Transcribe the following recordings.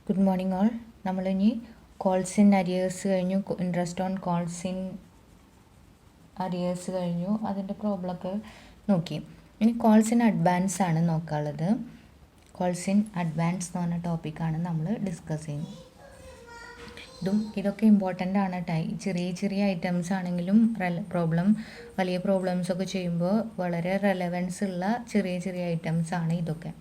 Good morning all. നമ്മളിനി calls in arrears കഴിഞ്ഞു, interest on calls in arrears കഴിഞ്ഞു, അതിൻ്റെ പ്രോബ്ലമൊക്കെ നോക്കി. ഇനി കോൾസ് ഇൻ അഡ്വാൻസ് ആണ് നോക്കാനുള്ളത്. കോൾസ് ഇൻ അഡ്വാൻസ് എന്ന് പറഞ്ഞ ടോപ്പിക്കാണ് നമ്മൾ ഡിസ്കസ് ചെയ്യുന്നത്. ഇതൊക്കെ ഇമ്പോർട്ടൻ്റ് ആണ്. ചെറിയ ചെറിയ ഐറ്റംസ് ആണെങ്കിലും വലിയ പ്രോബ്ലംസൊക്കെ ചെയ്യുമ്പോൾ വളരെ റെലവൻസ് ഉള്ള ചെറിയ ചെറിയ ഐറ്റംസ് ആണ് ഇതൊക്കെ.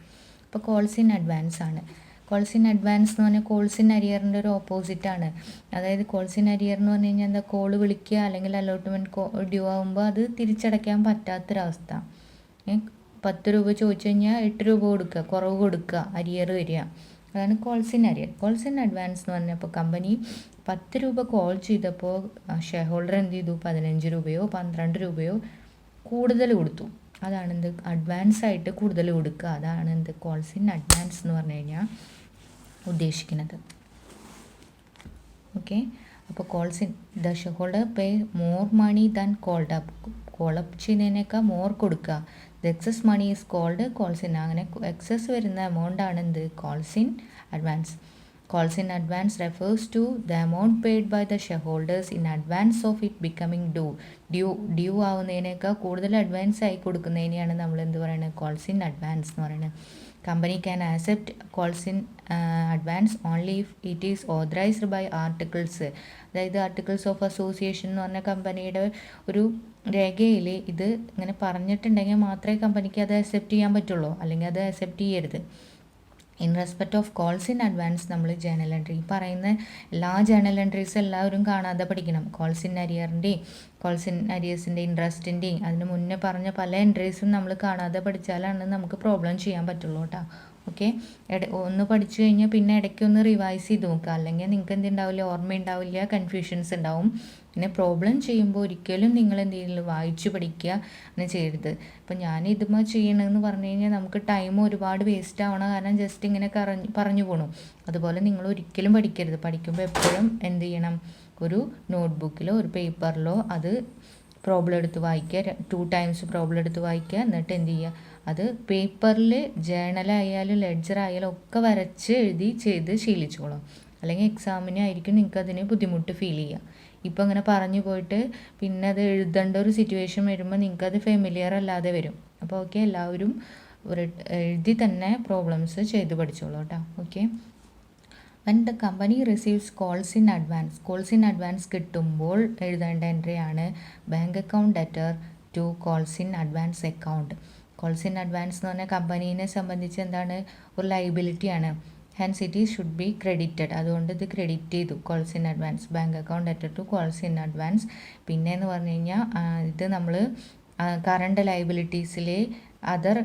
അപ്പോൾ കോൾസ് ഇൻ അഡ്വാൻസ് ആണ്. കോൾസ് ഇൻ അഡ്വാൻസ് എന്ന് പറഞ്ഞാൽ കോൾസ് ഇൻ അരിയറിൻ്റെ ഒരു ഓപ്പോസിറ്റാണ്. അതായത് കോൾസ് ഇൻ അരിയർ എന്ന് പറഞ്ഞു കഴിഞ്ഞാൽ എന്താ, കോള് വിളിക്കുക അല്ലെങ്കിൽ അലോട്ട്മെൻറ്റ് ഡ്യൂ ആകുമ്പോൾ അത് തിരിച്ചടയ്ക്കാൻ പറ്റാത്തൊരവസ്ഥ. 10 രൂപ ചോദിച്ചു കഴിഞ്ഞാൽ 8 രൂപ കൊടുക്കുക, കുറവ് കൊടുക്കുക, അരിയർ വരിക, അതാണ് calls in arrear. Calls in advance എന്ന് പറഞ്ഞപ്പോൾ കമ്പനി 10 രൂപ കോൾ ചെയ്തപ്പോൾ ഷെയർ ഹോൾഡർ എന്ത് ചെയ്തു, 15 രൂപയോ 12 രൂപയോ കൂടുതൽ കൊടുത്തു. അതാണ് എന്ത്, അഡ്വാൻസ് ആയിട്ട് കൂടുതൽ കൊടുക്കുക. അതാണ് എന്ത്, കോൾസ് ഇൻ അഡ്വാൻസ് എന്ന് പറഞ്ഞു കഴിഞ്ഞാൽ ഉദ്ദേശിക്കുന്നത്. ഓക്കെ, അപ്പോൾ calls in the share holder pay more money than called up. Call up ചെയ്യുന്നതിനേക്കാൾ മോർ കൊടുക്കുക. The excess money is calls in. അങ്ങനെ എക്സസ് വരുന്ന എമൗണ്ട് ആണ് എന്ത്, calls in advance. Calls in advance refers to the amount paid by the share holders in advance of it becoming due ആവുന്നതിനേക്കാൾ കൂടുതൽ advance ആയി കൊടുക്കുന്നതിനെയാണ് നമ്മൾ എന്ത് പറയുന്നത്, കോൾസ് ഇൻ അഡ്വാൻസ് എന്ന് പറയുന്നത്. Company can accept calls in advance only if it is authorised by articles. അതായത് articles of association എന്ന് പറഞ്ഞ കമ്പനിയുടെ ഒരു രേഖയിൽ ഇത് ഇങ്ങനെ പറഞ്ഞിട്ടുണ്ടെങ്കിൽ മാത്രമേ കമ്പനിക്ക് അത് അക്സെപ്റ്റ് ചെയ്യാൻ പറ്റുള്ളൂ, അല്ലെങ്കിൽ അത് അക്സെപ്റ്റ് ചെയ്യരുത്. In respect of calls in advance നമ്മൾ ജേണൽ എൻട്രി പറയുന്ന എല്ലാ ജേണൽ എൻട്രീസ് എല്ലാവരും കാണാതെ പഠിക്കണം. കോൾസ് ഇൻ അരിയറിൻ്റെയും കോൾസ് ഇൻ അരിയേഴ്സിൻ്റെ ഇൻട്രസ്റ്റിൻ്റെയും അതിന് മുന്നേ പറഞ്ഞ പല എൻട്രീസും നമ്മൾ കാണാതെ പഠിച്ചാലാണ് നമുക്ക് പ്രോബ്ലം ചെയ്യാൻ പറ്റുള്ളൂ കേട്ടോ. ഓക്കെ, ഒന്ന് പഠിച്ചു കഴിഞ്ഞാൽ പിന്നെ ഇടയ്ക്കൊന്ന് റിവൈസ് ചെയ്ത് നോക്കുക, അല്ലെങ്കിൽ നിങ്ങൾക്ക് എന്തുണ്ടാവില്ല, ഓർമ്മയുണ്ടാവില്ല, കൺഫ്യൂഷൻസ് ഉണ്ടാവും. പിന്നെ പ്രോബ്ലം ചെയ്യുമ്പോൾ ഒരിക്കലും നിങ്ങൾ എന്ത് ചെയ്യില്ല, വായിച്ച് പഠിക്കുക എന്ന് ചെയ്യരുത്. ഇപ്പം ഞാൻ ഇതുമ്പോൾ ചെയ്യണമെന്ന് പറഞ്ഞു കഴിഞ്ഞാൽ നമുക്ക് ടൈം ഒരുപാട് വേസ്റ്റ് ആവണം, കാരണം ജസ്റ്റ് ഇങ്ങനെ പറഞ്ഞു പോകണം. അതുപോലെ നിങ്ങൾ ഒരിക്കലും പഠിക്കരുത്. പഠിക്കുമ്പോൾ എപ്പോഴും എന്ത് ചെയ്യണം, ഒരു നോട്ട്ബുക്കിലോ ഒരു പേപ്പറിലോ അത് പ്രോബ്ലം എടുത്ത് വായിക്കുക, 2 times പ്രോബ്ലം എടുത്ത് വായിക്കുക. എന്നിട്ട് എന്ത് ചെയ്യുക, അത് പേപ്പറിൽ ജേണലായാലും ലെഡ്ജറായാലും ഒക്കെ വരച്ച് എഴുതി ചെയ്ത് ശീലിച്ചോളാം. അല്ലെങ്കിൽ എക്സാമിനായിരിക്കും നിങ്ങൾക്ക് അതിന് ബുദ്ധിമുട്ട് ഫീൽ ചെയ്യുക. ഇപ്പം അങ്ങനെ പറഞ്ഞു പോയിട്ട് പിന്നെ അത് എഴുതേണ്ട ഒരു സിറ്റുവേഷൻ വരുമ്പോൾ നിങ്ങൾക്കത് ഫെമിലിയർ അല്ലാതെ വരും. അപ്പോൾ ഓക്കെ, എല്ലാവരും എഴുതി തന്നെ പ്രോബ്ലംസ് ചെയ്ത് പഠിച്ചോളൂ കേട്ടോ. Okay, when the company receives calls in advance കിട്ടുമ്പോൾ എഴുതേണ്ട എൻട്രിയാണ് bank account debtor to calls in advance account. Calls in advance എന്ന് പറഞ്ഞാൽ കമ്പനീനെ സംബന്ധിച്ച് എന്താണ്, ഒരു ലൈബിലിറ്റിയാണ്. Hence it should be credited. അതുകൊണ്ട് ഇത് ക്രെഡിറ്റ് ചെയ്തു. Calls in advance, bank account debtor to calls in advance. പിന്നെ എന്ന് പറഞ്ഞു കഴിഞ്ഞാൽ ഇത് നമ്മൾ കറണ്ട് ലൈബിലിറ്റീസിൽ അതർ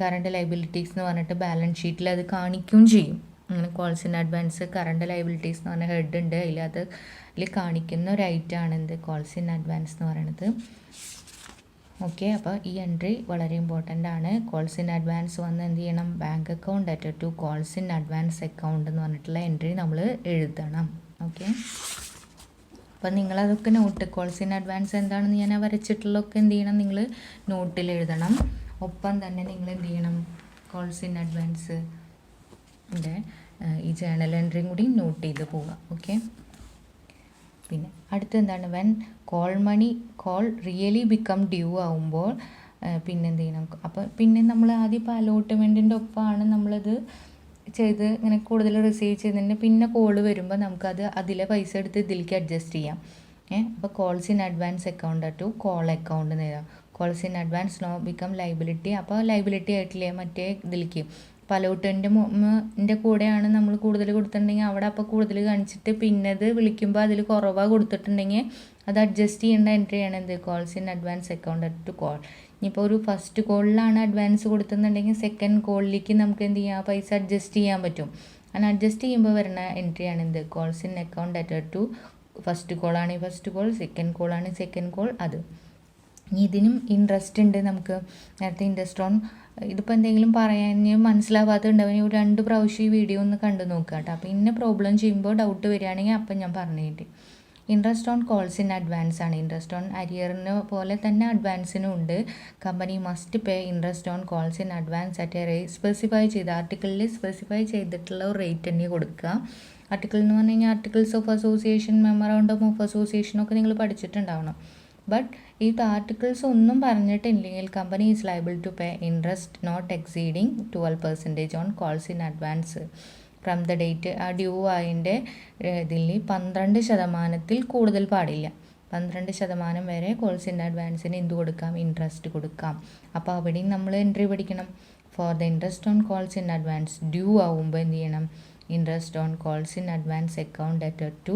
കറണ്ട് ലൈബിലിറ്റീസ് എന്ന് പറഞ്ഞിട്ട് ബാലൻസ് ഷീറ്റിൽ അത് കാണിക്കുകയും ചെയ്യും. അങ്ങനെ calls in advance current liabilities എന്ന് പറഞ്ഞ ഹെഡ് ഉണ്ട്, അതിൽ കാണിക്കുന്ന ഒരു ഐറ്റമാണ് എന്ത്, കോൾസ് ഇൻ അഡ്വാൻസ് എന്ന് പറയുന്നത്. ഓക്കെ, അപ്പോൾ ഈ എൻട്രി വളരെ ഇമ്പോർട്ടൻ്റ് ആണ്. കോൾസ് ഇൻ അഡ്വാൻസ് വന്ന് എന്ത് ചെയ്യണം, bank account debtor to calls in advance account എന്ന് പറഞ്ഞിട്ടുള്ള എൻട്രി നമ്മൾ എഴുതണം. ഓക്കെ, അപ്പോൾ നിങ്ങളതൊക്കെ നോട്ട്, കോൾസ് ഇൻ അഡ്വാൻസ് എന്താണെന്ന് ഞാൻ വരച്ചിട്ടുള്ളതൊക്കെ എന്ത് ചെയ്യണം, നിങ്ങൾ നോട്ടിൽ എഴുതണം. ഒപ്പം തന്നെ നിങ്ങൾ എന്ത് ചെയ്യണം, കോൾസ് ഇൻ അഡ്വാൻസ് ഈ ജേണൽ എൻട്രിയും കൂടി നോട്ട് ചെയ്ത് പോവുക. ഓക്കെ, പിന്നെ അടുത്ത് എന്താണ്, when call really become due ആവുമ്പോൾ പിന്നെ എന്ത് ചെയ്യണം. അപ്പോൾ പിന്നെ നമ്മൾ ആദ്യം ഇപ്പോൾ അലോട്ട്മെൻറ്റിൻ്റെ ഒപ്പമാണ് നമ്മളത് ചെയ്ത് ഇങ്ങനെ കൂടുതൽ റിസീവ് ചെയ്തതിന് പിന്നെ കോള് വരുമ്പോൾ നമുക്കത് അതിലെ പൈസ എടുത്ത് ഇതിലേക്ക് അഡ്ജസ്റ്റ് ചെയ്യാം. അപ്പോൾ calls in advance account to call account എന്ന് എഴുതാം. Calls in advance no become liability. അപ്പോൾ ലൈബിലിറ്റി ആയിട്ടില്ലേ മറ്റേ ഇതിലേക്ക്. പലോട്ടിൻ്റെ കൂടെയാണ് നമ്മൾ കൂടുതൽ കൊടുത്തിട്ടുണ്ടെങ്കിൽ അവിടെ അപ്പോൾ കൂടുതൽ കാണിച്ചിട്ട് പിന്നെ അത് വിളിക്കുമ്പോൾ അതിൽ കുറവാണ് കൊടുത്തിട്ടുണ്ടെങ്കിൽ അത് അഡ്ജസ്റ്റ് ചെയ്യേണ്ട എൻട്രിയാണ് എന്ത്, calls in advance account to call. ഇനിയിപ്പോൾ ഒരു ഫസ്റ്റ് കോളിലാണ് അഡ്വാൻസ് കൊടുക്കുന്നുണ്ടെങ്കിൽ സെക്കൻഡ് കോളിലേക്ക് നമുക്ക് എന്ത് ചെയ്യാം, പൈസ അഡ്ജസ്റ്റ് ചെയ്യാൻ പറ്റും. അങ്ങനെ അഡ്ജസ്റ്റ് ചെയ്യുമ്പോൾ വരുന്ന എൻട്രിയാണ് എന്ത്, calls in account debtor to first കോളാണെങ്കിൽ ഫസ്റ്റ് കോൾ, സെക്കൻഡ് കോളാണെങ്കിൽ സെക്കൻഡ് കോൾ. അത് ഇതിനും ഇൻട്രസ്റ്റ് ഉണ്ട് നമുക്ക്. നേരത്തെ ഇൻട്രസ്റ്റ് ഓൺ ഇതിപ്പോൾ എന്തെങ്കിലും പറയാൻ മനസ്സിലാവാത്തതുണ്ടാവും, 2 പ്രാവശ്യം ഈ വീഡിയോ ഒന്ന് കണ്ടു നോക്കുക കേട്ടോ. അപ്പോൾ ഇന്ന പ്രോബ്ലം ചെയ്യുമ്പോൾ ഡൗട്ട് വരികയാണെങ്കിൽ അപ്പം ഞാൻ പറഞ്ഞു തരും. Interest on calls in advance ആണ്. ഇൻട്രസ്റ്റ് ഓൺ അരിയറിന് പോലെ തന്നെ അഡ്വാൻസിനും ഉണ്ട്. Company must pay interest on calls in advance at A rate specify ചെയ്ത് ആർട്ടിക്കിളിൽ സ്പെസിഫൈ ചെയ്തിട്ടുള്ള ഒരു റേറ്റ് തന്നെ കൊടുക്കുക. ആർട്ടിക്കിൾ എന്ന് പറഞ്ഞു കഴിഞ്ഞാൽ articles of association, memorandum of association ഒക്കെ നിങ്ങൾ പഠിച്ചിട്ടുണ്ടാവണം. ബട്ട് ഈ ആർട്ടിക്കിൾസ് ഒന്നും പറഞ്ഞിട്ടില്ലെങ്കിൽ company is liable to pay interest not exceeding 12% on calls in advance from the date. ആ ഡ്യൂ ആയതിൻ്റെ ഇതിൽ 12% കൂടുതൽ പാടില്ല. 12% വരെ കോൾസ് ഇൻ അഡ്വാൻസിന് എന്ത് കൊടുക്കാം? ഇൻട്രസ്റ്റ് കൊടുക്കാം. അപ്പോൾ അവിടെയും നമ്മൾ എൻട്രി പഠിക്കണം. For the interest on calls in advance due ആവുമ്പോൾ എന്ത് ചെയ്യണം? Interest on calls in advance account ഡെറ്റഡ് ടു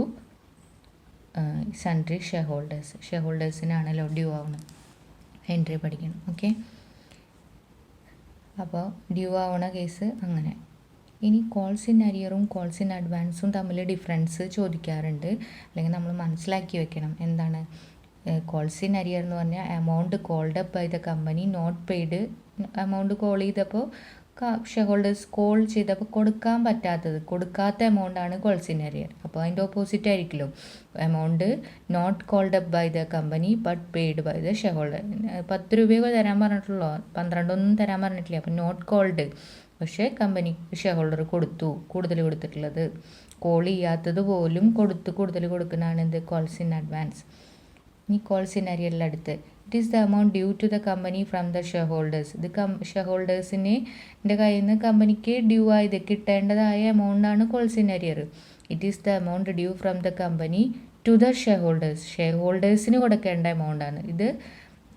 സൺട്രി ഷെയർഹോൾഡേഴ്സിനാണല്ലോ ഡ്യൂ ആവുന്നത്. എൻട്രി പഠിക്കണം. ഓക്കെ, അപ്പോൾ ഡ്യൂ ആവണ കേസ് അങ്ങനെ. ഇനി കോൾസ് ഇൻ അരിയറും കോൾസ് ഇൻ അഡ്വാൻസും തമ്മിൽ ഡിഫറൻസ് ചോദിക്കാറുണ്ട്, അല്ലെങ്കിൽ നമ്മൾ മനസ്സിലാക്കി വെക്കണം. എന്താണ് കോൾസ് ഇൻ അരിയർ എന്ന് പറഞ്ഞാൽ amount called up by the company not paid. Amount call ചെയ്തപ്പോൾ ഷെയർ ഹോൾഡേഴ്സ് കോൾ ചെയ്തപ്പോൾ കൊടുക്കാത്ത എമൗണ്ടാണ് കോൾസ് ഇൻ അരിയർ. അപ്പോൾ അതിൻ്റെ ഓപ്പോസിറ്റ് ആയിരിക്കുമല്ലോ. Amount not called up by the company but paid by the share holder. 10 രൂപയൊക്കെ തരാൻ പറഞ്ഞിട്ടുള്ളൂ, 12 തരാൻ പറഞ്ഞിട്ടില്ല. അപ്പോൾ നോട്ട് കോൾഡ്, പക്ഷേ കമ്പനി ഷെയർ ഹോൾഡർ കൂടുതൽ കൊടുത്തിട്ടുള്ളത്. കോൾ ചെയ്യാത്തത് പോലും കൂടുതൽ കൊടുക്കുന്നതാണ് എന്ത്? Calls in advance. ഇനി കോൾസ് ഇൻ അരിയറിൽ അടുത്ത് it is the amount due to the company from the share holders. ഇത് ഷെയർ ഹോൾഡേഴ്സിൻ്റെ കയ്യിൽ നിന്ന് കമ്പനിക്ക് ഡ്യൂ ആയത് കിട്ടേണ്ടതായ എമൗണ്ടാണ് calls in arrear. It is the amount due from the company to the share holders. Share ഹോൾഡേഴ്സിന് കൊടുക്കേണ്ട എമൗണ്ടാണ് ഇത്.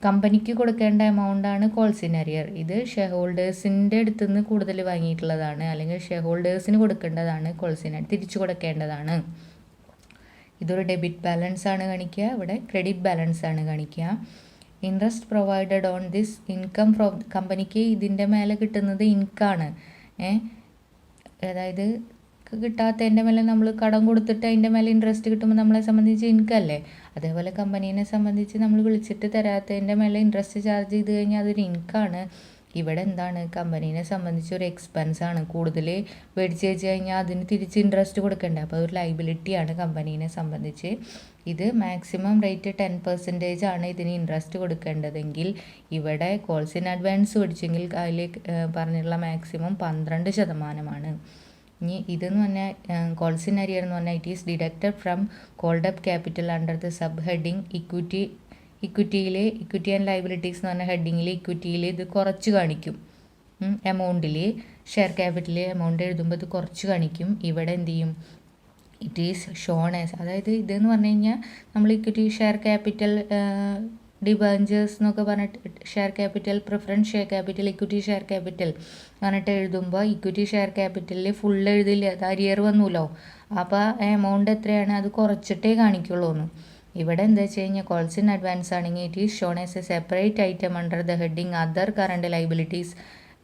കമ്പനിക്ക് കൊടുക്കേണ്ട എമൗണ്ടാണ് കോൾസ് ഇൻ അരിയർ. ഇത് ഷെയർ ഹോൾഡേഴ്സിൻ്റെ അടുത്ത് നിന്ന് കൂടുതൽ വാങ്ങിയിട്ടുള്ളതാണ്, അല്ലെങ്കിൽ ഷെയർ ഹോൾഡേഴ്സിന് കൊടുക്കേണ്ടതാണ്. കോൾസ് ഇൻ അരിയർ തിരിച്ചു കൊടുക്കേണ്ടതാണ്. ഇതൊരു ഡെബിറ്റ് ബാലൻസ് ആണ് കാണിക്കുക, ഇവിടെ ക്രെഡിറ്റ് ബാലൻസ് ആണ് കാണിക്കുക. Interest provided on this income from കമ്പനിക്ക് ഇതിൻ്റെ മേലെ കിട്ടുന്നത് ഇൻകാണ്. അതായത് കിട്ടാത്തതിൻ്റെ മേലെ നമ്മൾ കടം കൊടുത്തിട്ട് അതിൻ്റെ മേലെ ഇൻട്രസ്റ്റ് കിട്ടുമ്പോൾ നമ്മളെ സംബന്ധിച്ച് ഇൻകല്ലേ. അതേപോലെ കമ്പനീനെ സംബന്ധിച്ച് നമ്മൾ വിളിച്ചിട്ട് തരാത്തതിൻ്റെ മേലെ ഇൻട്രസ്റ്റ് ചാർജ് ചെയ്ത് കഴിഞ്ഞാൽ അതൊരു ഇൻകാണ്. ഇവിടെ എന്താണ്? കമ്പനീനെ സംബന്ധിച്ച് ഒരു എക്സ്പെൻസാണ്. കൂടുതൽ മേടിച്ച് വെച്ച് കഴിഞ്ഞാൽ അതിന് തിരിച്ച് ഇൻട്രസ്റ്റ് കൊടുക്കണ്ടേ. അപ്പോൾ അതൊരു ലൈബിലിറ്റിയാണ് കമ്പനീനെ സംബന്ധിച്ച്. ഇത് മാക്സിമം റേറ്റ് 10% ആണ് ഇതിന് ഇൻട്രസ്റ്റ് കൊടുക്കേണ്ടതെങ്കിൽ, ഇവിടെ കോൾസ് ഇൻ അഡ്വാൻസ് മേടിച്ചെങ്കിൽ അതിൽ പറഞ്ഞിട്ടുള്ള മാക്സിമം 12%. ഇനി ഇതെന്ന് പറഞ്ഞാൽ കോൾസ് ഇൻ അരിയർ എന്ന് പറഞ്ഞാൽ it is deducted from called up capital under the sub heading equity and liabilities എന്ന് പറഞ്ഞ ഹെഡിങ്ങിൽ ഇക്വിറ്റിയിൽ ഇത് കുറച്ച് കാണിക്കും. എമൗണ്ടിൽ ഷെയർ ക്യാപിറ്റൽ എമൗണ്ട് എഴുതുമ്പോൾ ഇത് കുറച്ച് കാണിക്കും. ഇവിടെ എന്ത് ചെയ്യും? ഇറ്റ് ഈസ് ഷോൺ ആസ്, അതായത് ഇതെന്ന് പറഞ്ഞു കഴിഞ്ഞാൽ നമ്മൾ ഇക്വിറ്റി ഷെയർ ക്യാപിറ്റൽ ഡിബഞ്ചേഴ്സ് എന്നൊക്കെ പറഞ്ഞിട്ട് share capital, preference share capital, equity share capital പറഞ്ഞിട്ട് എഴുതുമ്പോൾ ഇക്വിറ്റി ഷെയർ ക്യാപിറ്റലിൽ ഫുൾ എഴുതില്ല, അത് അരിയർ വന്നൂല്ലോ. അപ്പോൾ എമൗണ്ട് എത്രയാണ് അത് കുറച്ചിട്ടേ കാണിക്കുള്ളൂ എന്ന്. ഇവിടെ എന്താ വെച്ച് കഴിഞ്ഞാൽ കോൾസ് ഇൻ അഡ്വാൻസ് ആണെങ്കിൽ it is shown as A separate item under the heading other current liabilities.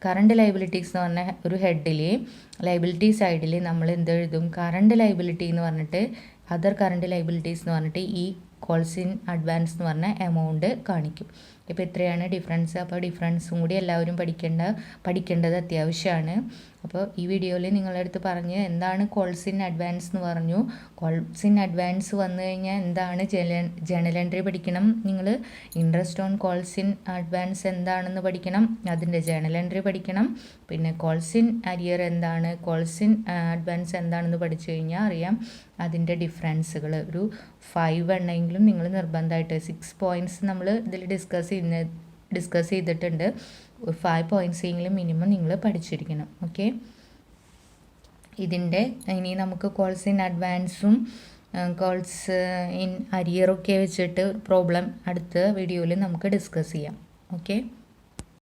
Current liabilities എന്ന് പറഞ്ഞ ഒരു ഹെഡിൽ ലൈബിലിറ്റി സൈഡിൽ നമ്മൾ എന്തെഴുതും? കറണ്ട് ലൈബിലിറ്റി എന്ന് പറഞ്ഞിട്ട് അതർ കറണ്ട് ലൈബിലിറ്റീസ് എന്ന് പറഞ്ഞിട്ട് ഈ കോൾസ് ഇൻ അഡ്വാൻസ് എന്ന് പറഞ്ഞ എമൗണ്ട് കാണിക്കും. ഇപ്പോൾ ഇത്രയാണ് ഡിഫറൻസ്. അപ്പോൾ ഡിഫറൻസും കൂടി എല്ലാവരും പഠിക്കേണ്ടത് അത്യാവശ്യമാണ്. അപ്പോൾ ഈ വീഡിയോയിൽ നിങ്ങളുടെ അടുത്ത് പറഞ്ഞ് എന്താണ് കോൾസ് ഇൻ അഡ്വാൻസ് എന്ന് പറഞ്ഞു. കോൾസ് ഇൻ അഡ്വാൻസ് വന്നു കഴിഞ്ഞാൽ എന്താണ് ജേണൽ എൻട്രി പഠിക്കണം. നിങ്ങൾ interest on calls in advance എന്താണെന്ന് പഠിക്കണം, അതിൻ്റെ ജേണൽ എൻട്രി പഠിക്കണം. പിന്നെ കോൾസ് ഇൻ അരിയർ എന്താണ്, കോൾസ് ഇൻ അഡ്വാൻസ് എന്താണെന്ന് പഠിച്ചു കഴിഞ്ഞാൽ അറിയാം അതിൻ്റെ ഡിഫറൻസുകൾ. ഒരു 5 എണ്ണമെങ്കിലും നിങ്ങൾ നിർബന്ധമായിട്ട് 6 പോയിൻറ്റ്സ് നമ്മൾ ഇതിൽ ഡിസ്കസ് ചെയ്തിട്ടുണ്ട്. 5 പോയിൻറ്റ്സ് എങ്കിലും മിനിമം നിങ്ങൾ പഠിച്ചിരിക്കണം. ഓക്കെ, ഇതിൻ്റെ ഇനി നമുക്ക് കോൾസ് ഇൻ അഡ്വാൻസും കോൾസ് ഇൻ അരിയറൊക്കെ വെച്ചിട്ട് പ്രോബ്ലം അടുത്ത വീഡിയോയിൽ നമുക്ക് ഡിസ്കസ് ചെയ്യാം. ഓക്കെ.